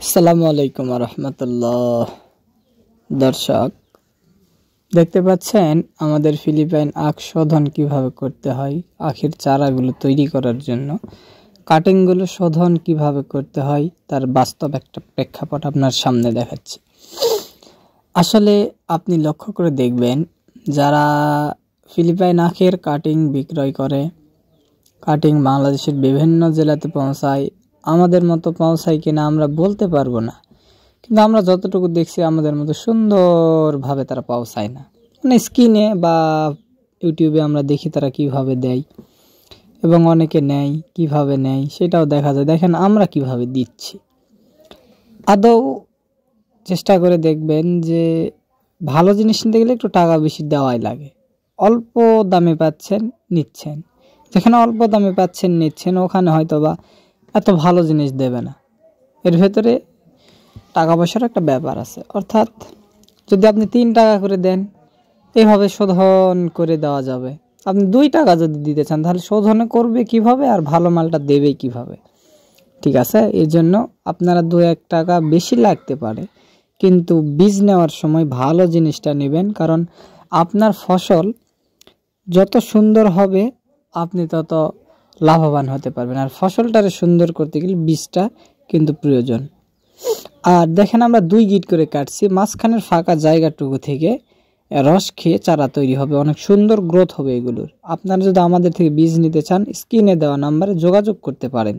আসসালামু আলাইকুম রহমতুল্লাহ। দর্শক দেখতে পাচ্ছেন আমাদের ফিলিপাইন আখ শোধন কিভাবে করতে হয়। আখের চারাগুলো তৈরি করার জন্য কাটিংগুলো শোধন কিভাবে করতে হয় তার বাস্তব একটা প্রেক্ষাপট আপনার সামনে দেখাচ্ছি। আসলে আপনি লক্ষ্য করে দেখবেন, যারা ফিলিপাইন আখের কাটিং বিক্রয় করে, কাটিং বাংলাদেশের বিভিন্ন জেলাতে পৌঁছায়, আমাদের মতো পৌঁছায় কিনা আমরা বলতে পারবো না, কিন্তু আমরা যতটুকু দেখছি আমাদের মতো সুন্দরভাবে তারা পৌঁছায় না। মানে স্ক্রিনে বা ইউটিউবে আমরা দেখি তারা কিভাবে দেয় এবং অনেকে নেয়, কিভাবে নেয় সেটাও দেখা যায়। দেখেন আমরা কিভাবে দিচ্ছি। আদৌ চেষ্টা করে দেখবেন যে ভালো জিনিস নিতে গেলে একটু টাকা বেশি দেওয়াই লাগে। অল্প দামে পাচ্ছেন, নিচ্ছেন। যেখানে অল্প দামে পাচ্ছেন, নিচ্ছেন, ওখানে হয়তো বা এত ভালো জিনিস দেবে না। এর ভেতরে টাকা পয়সার একটা ব্যাপার আছে। অর্থাৎ যদি আপনি 3 টাকা করে দেন, এভাবে শোধন করে দেওয়া যাবে। আপনি 2 টাকা যদি দিতে চান, তাহলে শোধনে করবে কিভাবে আর ভালো মালটা দেবে কিভাবে? ঠিক আছে, এর জন্য আপনারা 2-1 টাকা বেশি লাগতে পারে, কিন্তু বীজ নেওয়ার সময় ভালো জিনিসটা নেবেন। কারণ আপনার ফসল যত সুন্দর হবে আপনি তত লাভবান হতে পারবেন। আর ফসলটারে সুন্দর করতে গেলে বীজটা কিন্তু প্রয়োজন। আর দেখেন আমরা 2 গিট করে কাটছি, মাঝখানের ফাঁকা জায়গাটুকু থেকে রস খেয়ে চারা তৈরি হবে, অনেক সুন্দর গ্রোথ হবে এগুলোর। আপনারা যদি আমাদের থেকে বীজ নিতে চান, স্ক্রিনে দেওয়া নাম্বারে যোগাযোগ করতে পারেন।